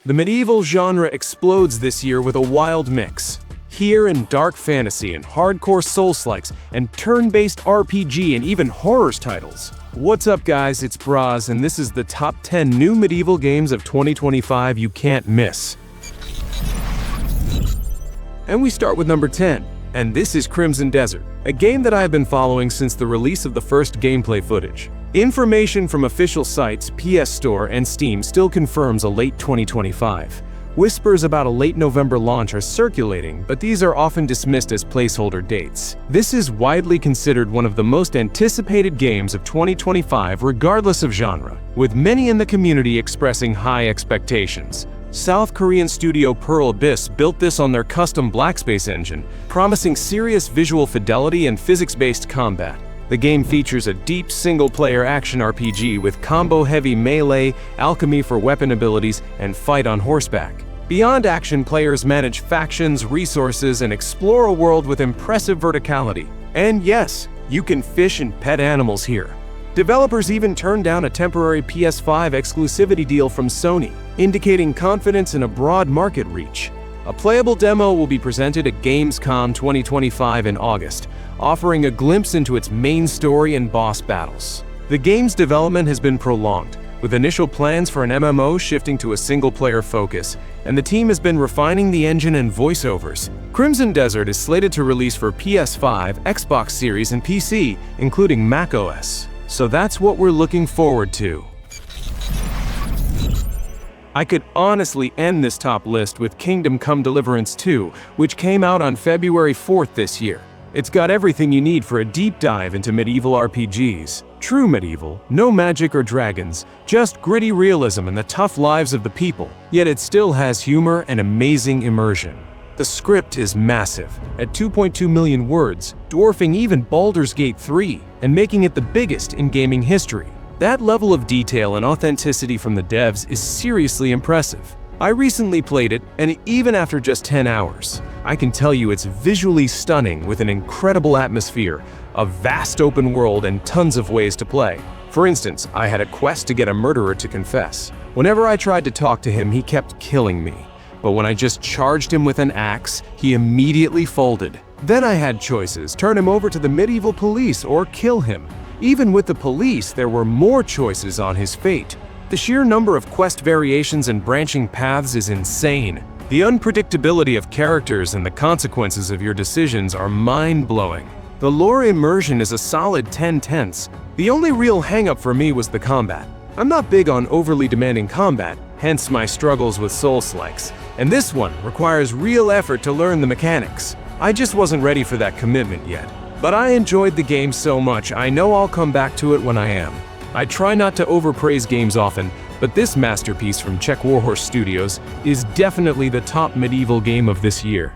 The medieval genre explodes this year with a wild mix. Here in dark fantasy and hardcore soulslikes and turn-based RPG and even horror titles. What's up guys, it's Broz and this is the top 10 new medieval games of 2025 you can't miss. And we start with number 10, and this is Crimson Desert, a game that I have been following since the release of the first gameplay footage. Information from official sites, PS Store, and Steam still confirms a late 2025. Whispers about a late November launch are circulating, but these are often dismissed as placeholder dates. This is widely considered one of the most anticipated games of 2025 regardless of genre, with many in the community expressing high expectations. South Korean studio Pearl Abyss built this on their custom Blackspace engine, promising serious visual fidelity and physics-based combat. The game features a deep single-player action RPG with combo-heavy melee, alchemy for weapon abilities, and fight on horseback. Beyond action, players manage factions, resources, and explore a world with impressive verticality. And yes, you can fish and pet animals here. Developers even turned down a temporary PS5 exclusivity deal from Sony, indicating confidence in a broad market reach. A playable demo will be presented at Gamescom 2025 in August, offering a glimpse into its main story and boss battles. The game's development has been prolonged, with initial plans for an MMO shifting to a single-player focus, and the team has been refining the engine and voiceovers. Crimson Desert is slated to release for PS5, Xbox Series, and PC, including macOS. So that's what we're looking forward to. I could honestly end this top list with Kingdom Come Deliverance 2, which came out on February 4th this year. It's got everything you need for a deep dive into medieval RPGs. True medieval, no magic or dragons, just gritty realism and the tough lives of the people. Yet it still has humor and amazing immersion. The script is massive, at 2.2 million words, dwarfing even Baldur's Gate 3, and making it the biggest in gaming history. That level of detail and authenticity from the devs is seriously impressive. I recently played it, and even after just 10 hours, I can tell you it's visually stunning with an incredible atmosphere, a vast open world, and tons of ways to play. For instance, I had a quest to get a murderer to confess. Whenever I tried to talk to him, he kept killing me. But when I just charged him with an axe, he immediately folded. Then I had choices: turn him over to the medieval police or kill him. Even with the police, there were more choices on his fate. The sheer number of quest variations and branching paths is insane. The unpredictability of characters and the consequences of your decisions are mind-blowing. The lore immersion is a solid 10/10. The only real hang-up for me was the combat. I'm not big on overly demanding combat, hence my struggles with soulslikes, and this one requires real effort to learn the mechanics. I just wasn't ready for that commitment yet. But I enjoyed the game so much, I know I'll come back to it when I am. I try not to overpraise games often, but this masterpiece from Czech Warhorse Studios is definitely the top medieval game of this year.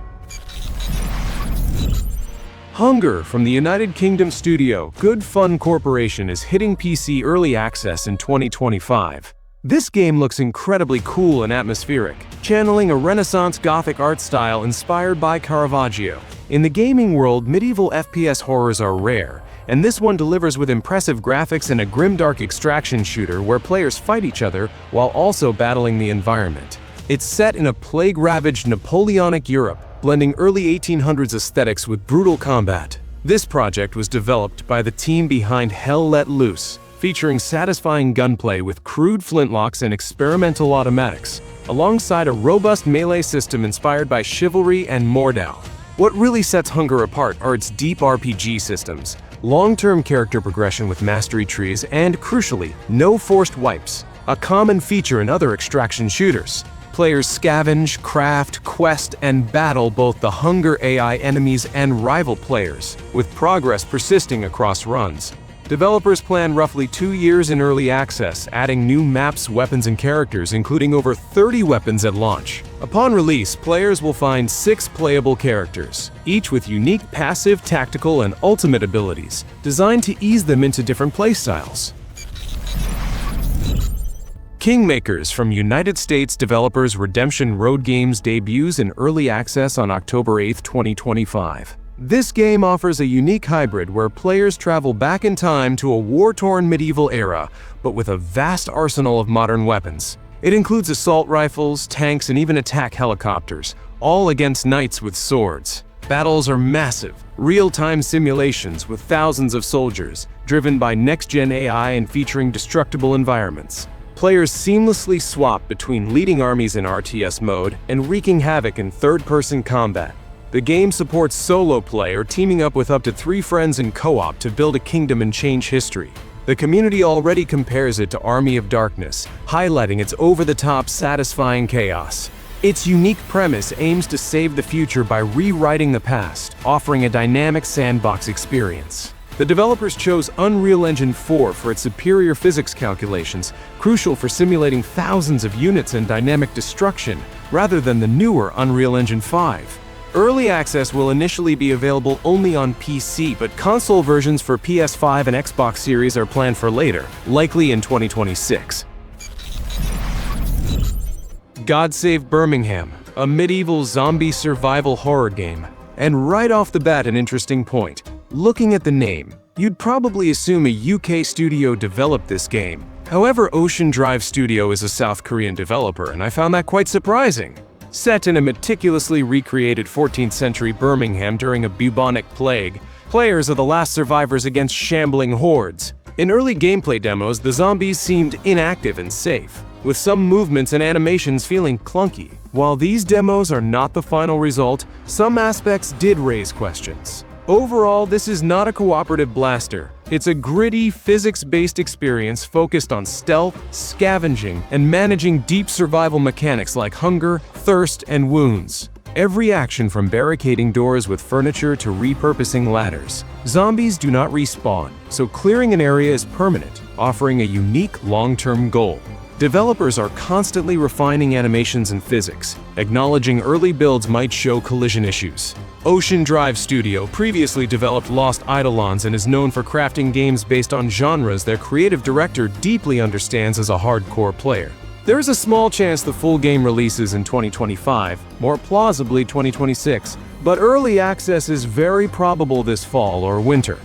Hunger from the United Kingdom studio Good Fun Corporation is hitting PC early access in 2025. This game looks incredibly cool and atmospheric, channeling a Renaissance Gothic art style inspired by Caravaggio. In the gaming world, medieval FPS horrors are rare, and this one delivers with impressive graphics and a grimdark extraction shooter where players fight each other while also battling the environment. It's set in a plague-ravaged Napoleonic Europe, blending early 1800s aesthetics with brutal combat. This project was developed by the team behind Hell Let Loose, featuring satisfying gunplay with crude flintlocks and experimental automatics, alongside a robust melee system inspired by Chivalry and Mordau. What really sets Hunger apart are its deep RPG systems, long-term character progression with mastery trees, and, crucially, no forced wipes, a common feature in other extraction shooters. Players scavenge, craft, quest, and battle both the Hunger AI enemies and rival players, with progress persisting across runs. Developers plan roughly 2 years in early access, adding new maps, weapons, and characters, including over 30 weapons at launch. Upon release, players will find 6 playable characters, each with unique passive, tactical, and ultimate abilities, designed to ease them into different playstyles. Kingmakers from United States developers Redemption Road Games debuts in early access on October 8, 2025. This game offers a unique hybrid where players travel back in time to a war-torn medieval era, but with a vast arsenal of modern weapons. It includes assault rifles, tanks, and even attack helicopters, all against knights with swords. Battles are massive, real-time simulations with thousands of soldiers, driven by next-gen AI and featuring destructible environments. Players seamlessly swap between leading armies in RTS mode and wreaking havoc in third-person combat. The game supports solo play or teaming up with up to 3 friends in co-op to build a kingdom and change history. The community already compares it to Army of Darkness, highlighting its over-the-top, satisfying chaos. Its unique premise aims to save the future by rewriting the past, offering a dynamic sandbox experience. The developers chose Unreal Engine 4 for its superior physics calculations, crucial for simulating thousands of units and dynamic destruction, rather than the newer Unreal Engine 5. Early access will initially be available only on PC, but console versions for PS5 and Xbox Series are planned for later, likely in 2026. Save Birmingham, a medieval zombie survival horror game. And right off the bat, an interesting point. Looking at the name, you'd probably assume a UK studio developed this game. However, Ocean Drive Studio is a South Korean developer, and I found that quite surprising. Set in a meticulously recreated 14th century Birmingham during a bubonic plague, players are the last survivors against shambling hordes. In early gameplay demos, the zombies seemed inactive and safe, with some movements and animations feeling clunky. While these demos are not the final result, some aspects did raise questions. Overall, this is not a cooperative blaster. It's a gritty, physics-based experience focused on stealth, scavenging, and managing deep survival mechanics like hunger, thirst, and wounds. Every action from barricading doors with furniture to repurposing ladders. Zombies do not respawn, so clearing an area is permanent, offering a unique long-term goal. Developers are constantly refining animations and physics, acknowledging early builds might show collision issues. Ocean Drive Studio previously developed Lost Eidolons and is known for crafting games based on genres their creative director deeply understands as a hardcore player. There is a small chance the full game releases in 2025, more plausibly 2026, but early access is very probable this fall or winter.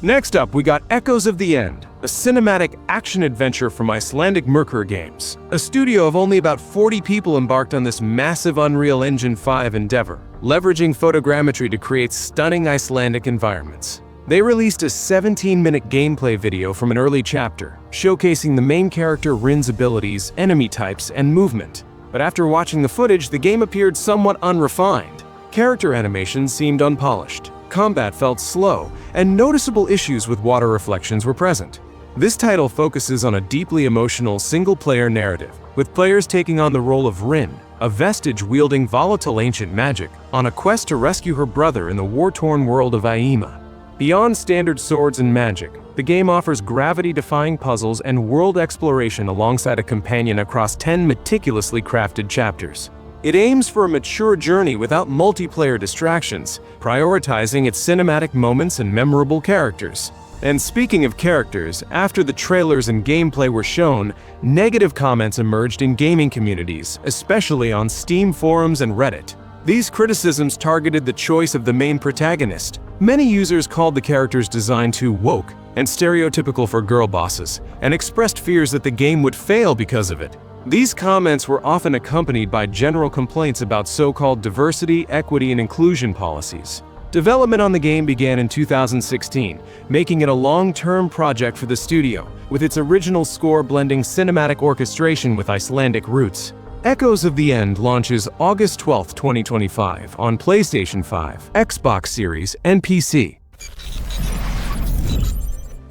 Next up, we got Echoes of the End, a cinematic action-adventure from Icelandic Merkur Games. A studio of only about 40 people embarked on this massive Unreal Engine 5 endeavor, leveraging photogrammetry to create stunning Icelandic environments. They released a 17-minute gameplay video from an early chapter, showcasing the main character Rin's abilities, enemy types, and movement. But after watching the footage, the game appeared somewhat unrefined. Character animations seemed unpolished. Combat felt slow, and noticeable issues with water reflections were present. This title focuses on a deeply emotional single-player narrative, with players taking on the role of Rin, a vestige wielding volatile ancient magic, on a quest to rescue her brother in the war-torn world of Aima. Beyond standard swords and magic, the game offers gravity-defying puzzles and world exploration alongside a companion across 10 meticulously crafted chapters. It aims for a mature journey without multiplayer distractions, prioritizing its cinematic moments and memorable characters. And speaking of characters, after the trailers and gameplay were shown, negative comments emerged in gaming communities, especially on Steam forums and Reddit. These criticisms targeted the choice of the main protagonist. Many users called the character's design too woke and stereotypical for girl bosses, and expressed fears that the game would fail because of it. These comments were often accompanied by general complaints about so-called diversity, equity, and inclusion policies. Development on the game began in 2016, making it a long-term project for the studio, with its original score blending cinematic orchestration with Icelandic roots. Echoes of the End launches August 12, 2025 on PlayStation 5, Xbox Series, and PC.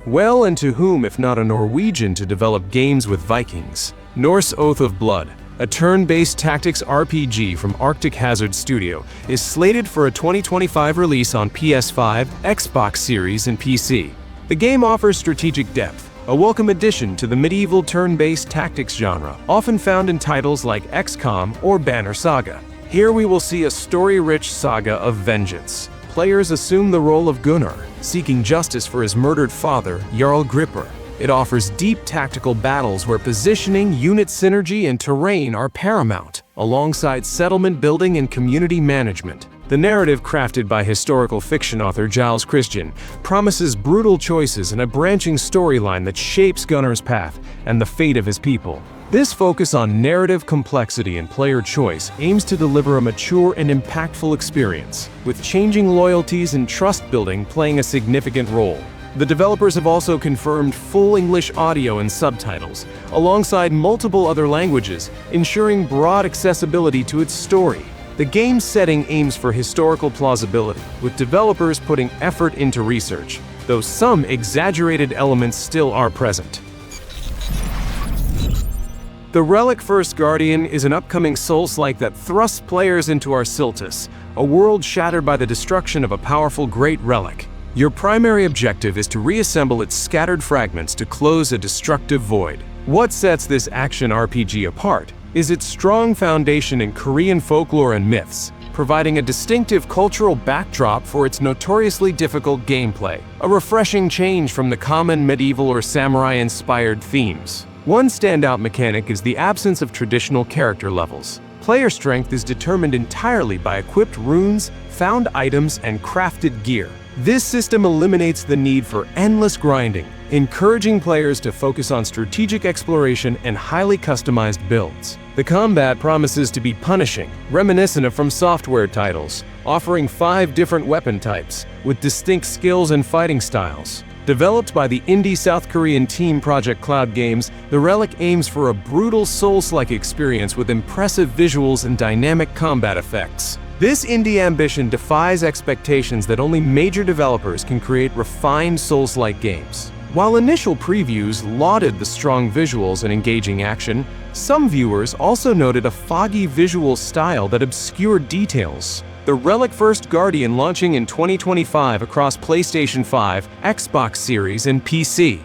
Well, and to whom if not a Norwegian to develop games with Vikings? NORSE Oath of Blood, a turn-based tactics RPG from Arctic Hazard Studio, is slated for a 2025 release on PS5, Xbox Series, and PC. The game offers strategic depth, a welcome addition to the medieval turn-based tactics genre, often found in titles like XCOM or Banner Saga. Here we will see a story-rich saga of vengeance. Players assume the role of Gunnar, seeking justice for his murdered father, Jarl Gripper. It offers deep tactical battles where positioning, unit synergy, and terrain are paramount, alongside settlement building and community management. The narrative, crafted by historical fiction author Giles Christian, promises brutal choices and a branching storyline that shapes Gunnar's path and the fate of his people. This focus on narrative complexity and player choice aims to deliver a mature and impactful experience, with changing loyalties and trust building playing a significant role. The developers have also confirmed full English audio and subtitles, alongside multiple other languages, ensuring broad accessibility to its story. The game's setting aims for historical plausibility, with developers putting effort into research, though some exaggerated elements still are present. The Relic First Guardian is an upcoming Souls-like that thrusts players into Arsiltis, a world shattered by the destruction of a powerful great relic. Your primary objective is to reassemble its scattered fragments to close a destructive void. What sets this action RPG apart is its strong foundation in Korean folklore and myths, providing a distinctive cultural backdrop for its notoriously difficult gameplay, a refreshing change from the common medieval or samurai-inspired themes. One standout mechanic is the absence of traditional character levels. Player strength is determined entirely by equipped runes, found items, and crafted gear. This system eliminates the need for endless grinding, encouraging players to focus on strategic exploration and highly customized builds. The combat promises to be punishing, reminiscent of From Software titles, offering 5 different weapon types, with distinct skills and fighting styles. Developed by the indie South Korean team Project Cloud Games, the Relic aims for a brutal Souls-like experience with impressive visuals and dynamic combat effects. This indie ambition defies expectations that only major developers can create refined Souls-like games. While initial previews lauded the strong visuals and engaging action, some viewers also noted a foggy visual style that obscured details. The Relic First Guardian launching in 2025 across PlayStation 5, Xbox Series, and PC.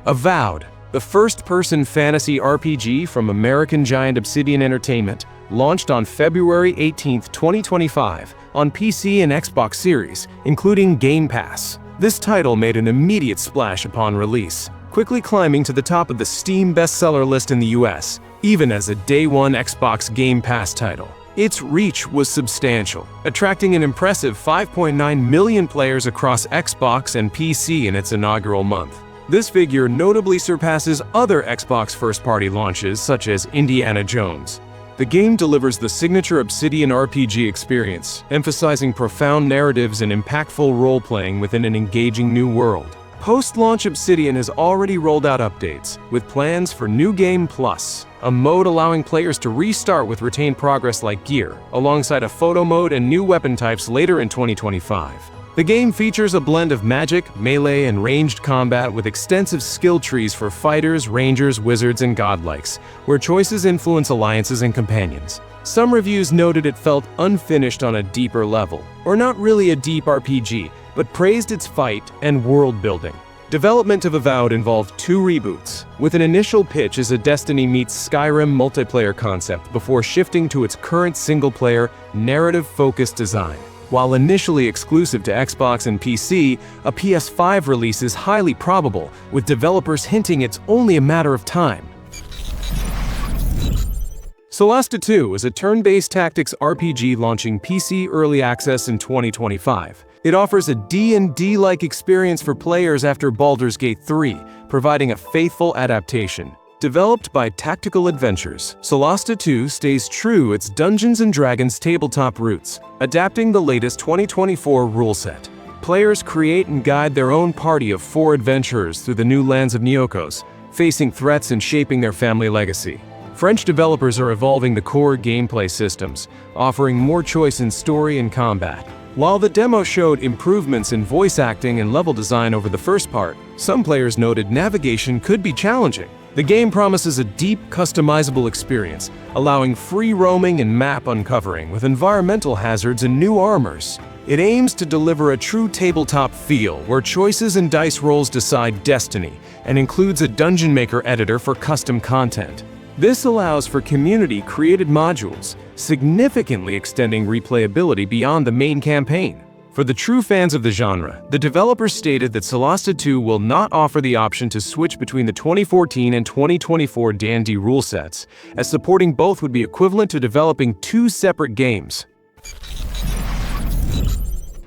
Avowed, the first-person fantasy RPG from American giant Obsidian Entertainment, launched on February 18, 2025, on PC and Xbox Series, including Game Pass. This title made an immediate splash upon release, quickly climbing to the top of the Steam bestseller list in the US, even as a day-one Xbox Game Pass title. Its reach was substantial, attracting an impressive 5.9 million players across Xbox and PC in its inaugural month. This figure notably surpasses other Xbox first-party launches such as Indiana Jones. The game delivers the signature Obsidian RPG experience, emphasizing profound narratives and impactful role-playing within an engaging new world. Post-launch Obsidian has already rolled out updates, with plans for New Game Plus, a mode allowing players to restart with retained progress like gear, alongside a photo mode and new weapon types later in 2025. The game features a blend of magic, melee, and ranged combat with extensive skill trees for fighters, rangers, wizards, and godlikes, where choices influence alliances and companions. Some reviews noted it felt unfinished on a deeper level, or not really a deep RPG, but praised its fight and world building. Development of Avowed involved 2 reboots, with an initial pitch as a Destiny meets Skyrim multiplayer concept before shifting to its current single-player, narrative-focused design. While initially exclusive to Xbox and PC, a PS5 release is highly probable, with developers hinting it's only a matter of time. Solasta II is a turn-based tactics RPG launching PC Early Access in 2025. It offers a D&D-like experience for players after Baldur's Gate 3, providing a faithful adaptation. Developed by Tactical Adventures, Solasta II stays true its Dungeons & Dragons tabletop roots, adapting the latest 2024 rule set. Players create and guide their own party of 4 adventurers through the new lands of Neokos, facing threats and shaping their family legacy. French developers are evolving the core gameplay systems, offering more choice in story and combat. While the demo showed improvements in voice acting and level design over the first part, some players noted navigation could be challenging. The game promises a deep, customizable experience, allowing free roaming and map uncovering with environmental hazards and new armors. It aims to deliver a true tabletop feel where choices and dice rolls decide destiny, and includes a Dungeon Maker editor for custom content. This allows for community-created modules, significantly extending replayability beyond the main campaign. For the true fans of the genre, the developers stated that Solasta II will not offer the option to switch between the 2014 and 2024 D&D rule sets, as supporting both would be equivalent to developing two separate games.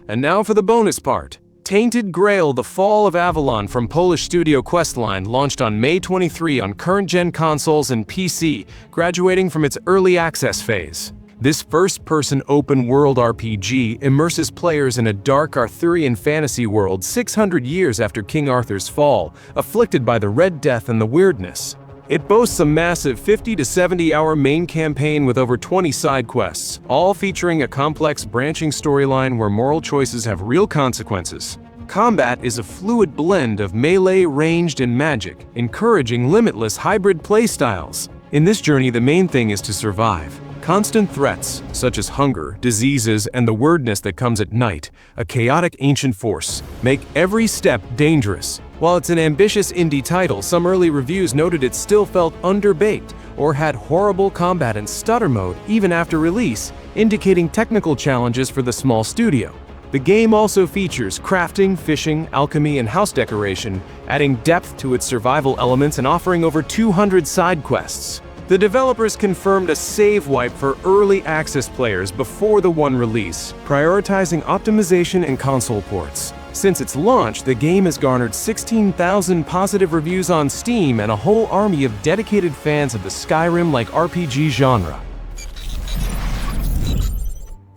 And now for the bonus part. Tainted Grail: The Fall of Avalon from Polish studio Questline launched on May 23 on current-gen consoles and PC, graduating from its early access phase. This first-person open-world RPG immerses players in a dark Arthurian fantasy world 600 years after King Arthur's fall, afflicted by the Red Death and the Weirdness. It boasts a massive 50 to 70-hour main campaign with over 20 side quests, all featuring a complex branching storyline where moral choices have real consequences. Combat is a fluid blend of melee, ranged, and magic, encouraging limitless hybrid playstyles. In this journey, the main thing is to survive. Constant threats, such as hunger, diseases, and the weirdness that comes at night, a chaotic ancient force, make every step dangerous. While it's an ambitious indie title, some early reviews noted it still felt underbaked or had horrible combat and stutter mode even after release, indicating technical challenges for the small studio. The game also features crafting, fishing, alchemy, and house decoration, adding depth to its survival elements and offering over 200 side quests. The developers confirmed a save wipe for early access players before the One release, prioritizing optimization and console ports. Since its launch, the game has garnered 16,000 positive reviews on Steam and a whole army of dedicated fans of the Skyrim-like RPG genre.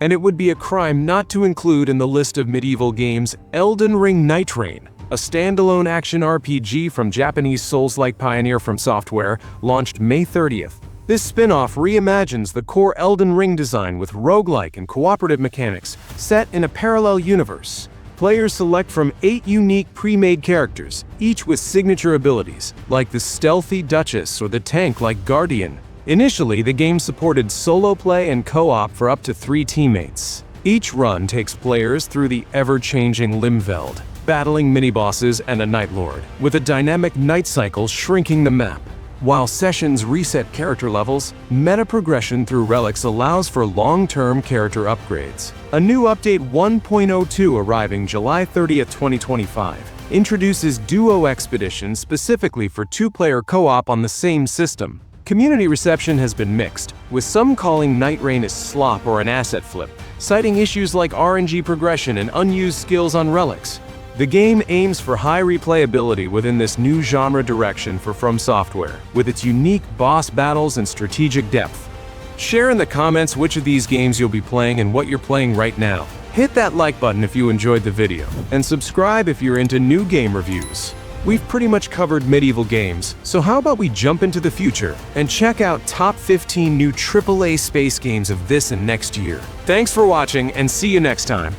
And it would be a crime not to include in the list of medieval games Elden Ring Night Reign, a standalone action RPG from Japanese Souls-like pioneer From Software, launched May 30th. This spin-off reimagines the core Elden Ring design with roguelike and cooperative mechanics set in a parallel universe. Players select from 8 unique pre-made characters, each with signature abilities, like the stealthy Duchess or the tank-like Guardian. Initially, the game supported solo play and co-op for up to 3 teammates. Each run takes players through the ever-changing Limveld, battling mini-bosses and a Night Lord, with a dynamic night cycle shrinking the map. While sessions reset character levels, meta progression through relics allows for long-term character upgrades. A new update 1.02 arriving July 30th, 2025, introduces Duo Expedition specifically for 2-player co-op on the same system. Community reception has been mixed, with some calling Night Reign a slop or an asset flip, citing issues like RNG progression and unused skills on relics. The game aims for high replayability within this new genre direction for From Software, with its unique boss battles and strategic depth. Share in the comments which of these games you'll be playing and what you're playing right now. Hit that like button if you enjoyed the video, and subscribe if you're into new game reviews. We've pretty much covered medieval games, so how about we jump into the future and check out top 15 new AAA space games of this and next year. Thanks for watching, and see you next time.